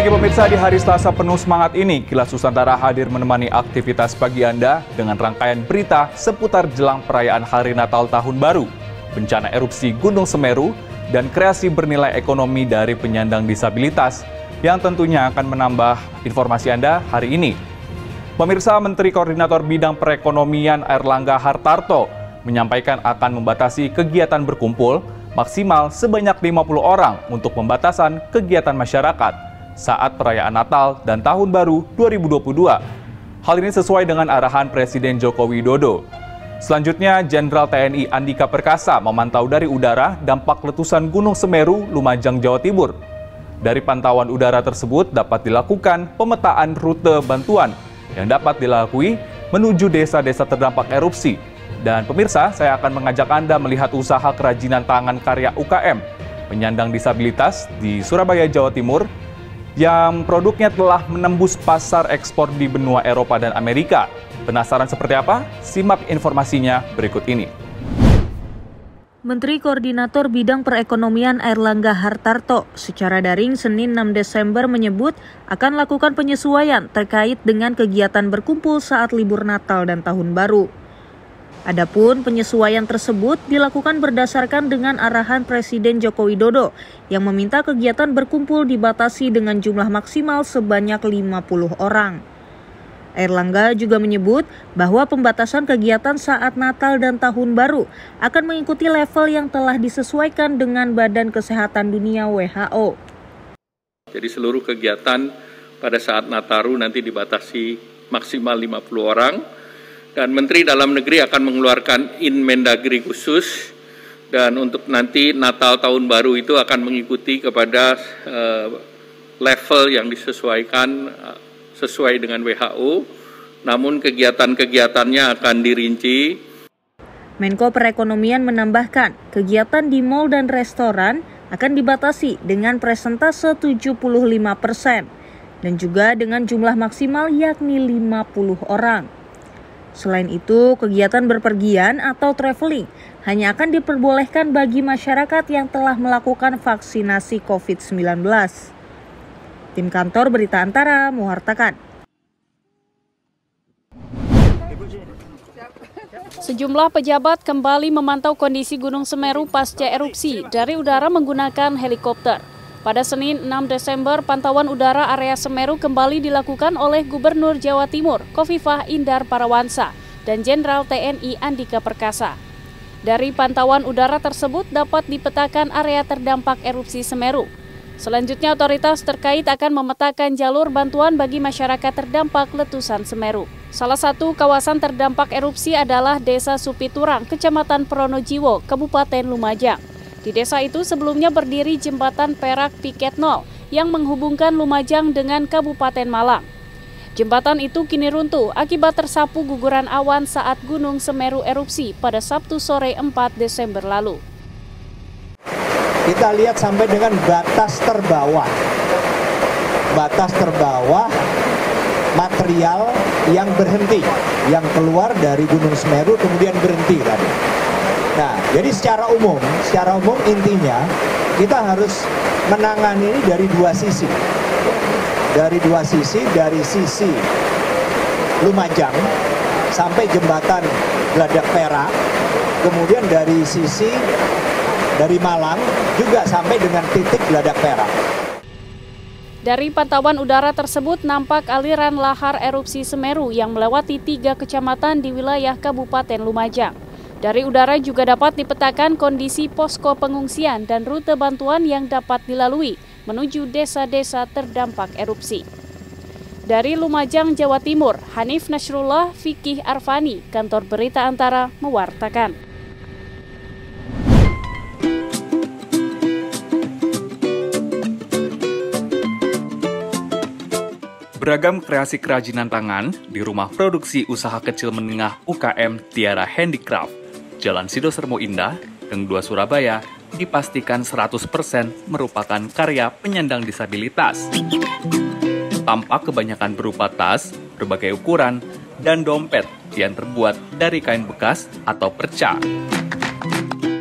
pagi pemirsa, di hari Selasa penuh semangat ini, Kilas Nusantara hadir menemani aktivitas pagi Anda dengan rangkaian berita seputar jelang perayaan Hari Natal Tahun Baru, bencana erupsi Gunung Semeru, dan kreasi bernilai ekonomi dari penyandang disabilitas yang tentunya akan menambah informasi Anda hari ini. Pemirsa, Menteri Koordinator Bidang Perekonomian Airlangga Hartarto menyampaikan akan membatasi kegiatan berkumpul maksimal sebanyak 50 orang untuk pembatasan kegiatan masyarakat saat perayaan Natal dan Tahun Baru 2022. Hal ini sesuai dengan arahan Presiden Joko Widodo. Selanjutnya, Jenderal TNI Andika Perkasa memantau dari udara dampak letusan Gunung Semeru, Lumajang, Jawa Timur. Dari pantauan udara tersebut dapat dilakukan pemetaan rute bantuan yang dapat dilalui menuju desa-desa terdampak erupsi. Dan pemirsa, saya akan mengajak Anda melihat usaha kerajinan tangan karya UKM penyandang disabilitas di Surabaya, Jawa Timur, yang produknya telah menembus pasar ekspor di benua Eropa dan Amerika. Penasaran seperti apa? Simak informasinya berikut ini. Menteri Koordinator Bidang Perekonomian Airlangga Hartarto secara daring Senin 6 Desember menyebut akan lakukan penyesuaian terkait dengan kegiatan berkumpul saat libur Natal dan Tahun Baru. Adapun penyesuaian tersebut dilakukan berdasarkan dengan arahan Presiden Joko Widodo yang meminta kegiatan berkumpul dibatasi dengan jumlah maksimal sebanyak 50 orang. Airlangga juga menyebut bahwa pembatasan kegiatan saat Natal dan Tahun Baru akan mengikuti level yang telah disesuaikan dengan Badan Kesehatan Dunia WHO. Jadi seluruh kegiatan pada saat Nataru nanti dibatasi maksimal 50 orang. Dan Menteri Dalam Negeri akan mengeluarkan Inmendagri khusus, dan untuk nanti Natal Tahun Baru itu akan mengikuti kepada level yang disesuaikan sesuai dengan WHO, namun kegiatan-kegiatannya akan dirinci. Menko Perekonomian menambahkan, kegiatan di mal dan restoran akan dibatasi dengan persentase 75% dan juga dengan jumlah maksimal yakni 50 orang. Selain itu, kegiatan berpergian atau traveling hanya akan diperbolehkan bagi masyarakat yang telah melakukan vaksinasi COVID-19. Tim Kantor Berita Antara mewartakan. Sejumlah pejabat kembali memantau kondisi Gunung Semeru pasca erupsi dari udara menggunakan helikopter. Pada Senin 6 Desember, pantauan udara area Semeru kembali dilakukan oleh Gubernur Jawa Timur, Khofifah Indar Parawansa, dan Jenderal TNI Andika Perkasa. Dari pantauan udara tersebut dapat dipetakan area terdampak erupsi Semeru. Selanjutnya, otoritas terkait akan memetakan jalur bantuan bagi masyarakat terdampak letusan Semeru. Salah satu kawasan terdampak erupsi adalah Desa Supiturang, Kecamatan Pronojiwo, Kabupaten Lumajang. Di desa itu sebelumnya berdiri jembatan Perak Piket 0 yang menghubungkan Lumajang dengan Kabupaten Malang. Jembatan itu kini runtuh akibat tersapu guguran awan saat Gunung Semeru erupsi pada Sabtu sore 4 Desember lalu. Kita lihat sampai dengan batas terbawah material yang berhenti, yang keluar dari Gunung Semeru kemudian berhenti tadi. Nah, jadi secara umum intinya kita harus menangani ini dari dua sisi. Dari sisi Lumajang sampai jembatan Geladak Perak, kemudian dari Malang juga sampai dengan titik Geladak Perak. Dari pantauan udara tersebut nampak aliran lahar erupsi Semeru yang melewati 3 kecamatan di wilayah Kabupaten Lumajang. Dari udara juga dapat dipetakan kondisi posko pengungsian dan rute bantuan yang dapat dilalui menuju desa-desa terdampak erupsi. Dari Lumajang, Jawa Timur, Hanif Nasrullah, Fikih Arfani, Kantor Berita Antara mewartakan. Beragam kreasi kerajinan tangan di rumah produksi usaha kecil menengah UKM Tiara Handicraft, Jalan Sido Sermo Indah, Gang 2 Surabaya, dipastikan 100% merupakan karya penyandang disabilitas. Tampak kebanyakan berupa tas, berbagai ukuran, dan dompet yang terbuat dari kain bekas atau perca.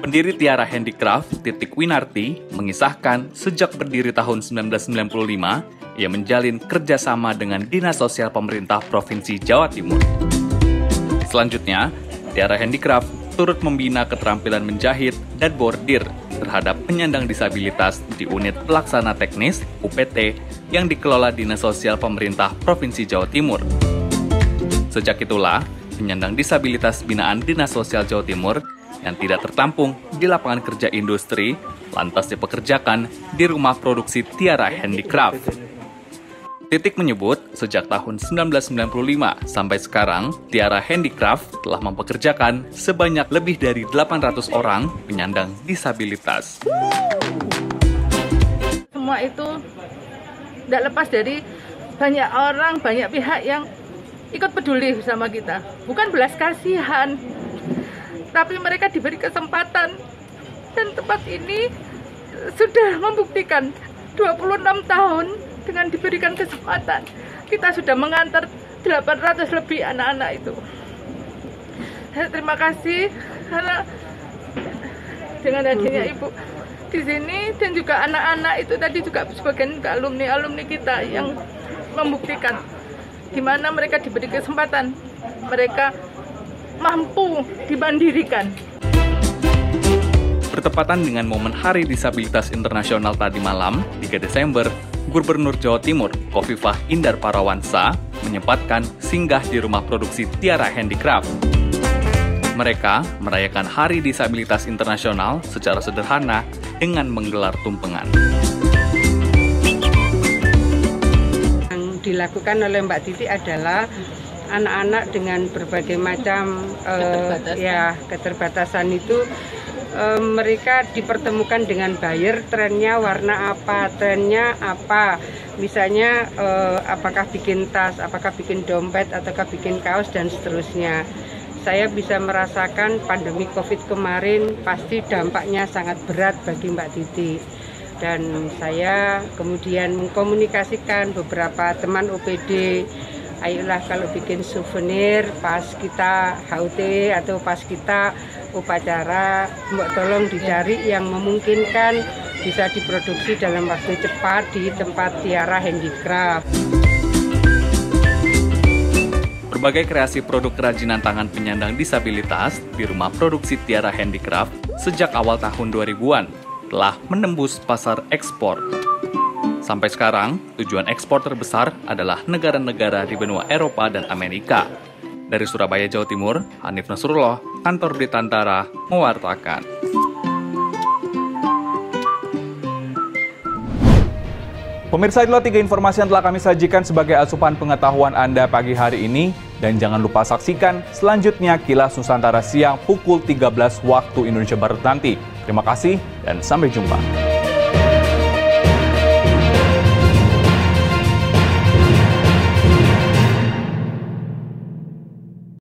Pendiri Tiara Handicraft, Titik Winarti, mengisahkan sejak berdiri tahun 1995, ia menjalin kerjasama dengan Dinas Sosial Pemerintah Provinsi Jawa Timur. Selanjutnya, Tiara Handicraft turut membina keterampilan menjahit dan bordir terhadap penyandang disabilitas di unit pelaksana teknis (UPT) yang dikelola Dinas Sosial Pemerintah Provinsi Jawa Timur. Sejak itulah, penyandang disabilitas binaan Dinas Sosial Jawa Timur yang tidak tertampung di lapangan kerja industri lantas dipekerjakan di rumah produksi Tiara Handicraft. Titik menyebut, sejak tahun 1995 sampai sekarang, Tiara Handicraft telah mempekerjakan sebanyak lebih dari 800 orang penyandang disabilitas. Semua itu tidak lepas dari banyak orang, banyak pihak yang ikut peduli bersama kita. Bukan belas kasihan, tapi mereka diberi kesempatan. Dan tempat ini sudah membuktikan 26 tahun dengan diberikan kesempatan. Kita sudah mengantar 800 lebih anak-anak itu. Saya terima kasih karena dengan hadirnya Ibu di sini dan juga anak-anak itu tadi juga sebagian alumni kita yang membuktikan di mana mereka diberi kesempatan, mereka mampu dimandirikan. Bertepatan dengan momen Hari Disabilitas Internasional tadi malam, 3 Desember, Gubernur Jawa Timur, Khofifah Indar Parawansa, menyempatkan singgah di rumah produksi Tiara Handicraft. Mereka merayakan Hari Disabilitas Internasional secara sederhana dengan menggelar tumpengan. Dilakukan oleh Mbak Titi adalah anak-anak dengan berbagai macam keterbatasan itu mereka dipertemukan dengan buyer, trennya warna apa, trennya apa, misalnya apakah bikin tas, apakah bikin dompet, ataukah bikin kaos dan seterusnya. Saya bisa merasakan pandemi COVID kemarin pasti dampaknya sangat berat bagi Mbak Titi. Dan saya kemudian mengkomunikasikan beberapa teman OPD, ayolah kalau bikin souvenir pas kita HUT atau pas kita upacara, Mbak tolong dicari yang memungkinkan bisa diproduksi dalam waktu cepat di tempat Tiara Handicraft. Berbagai kreasi produk kerajinan tangan penyandang disabilitas di rumah produksi Tiara Handicraft sejak awal tahun 2000-an telah menembus pasar ekspor. Sampai sekarang, tujuan ekspor terbesar adalah negara-negara di benua Eropa dan Amerika. Dari Surabaya, Jawa Timur, Hanif Nasrullah, Kantor Berita Antara, mewartakan. Pemirsa, itulah 3 informasi yang telah kami sajikan sebagai asupan pengetahuan Anda pagi hari ini. Dan jangan lupa saksikan selanjutnya Kilas Nusantara siang pukul 13 waktu Indonesia Barat nanti. Terima kasih dan sampai jumpa.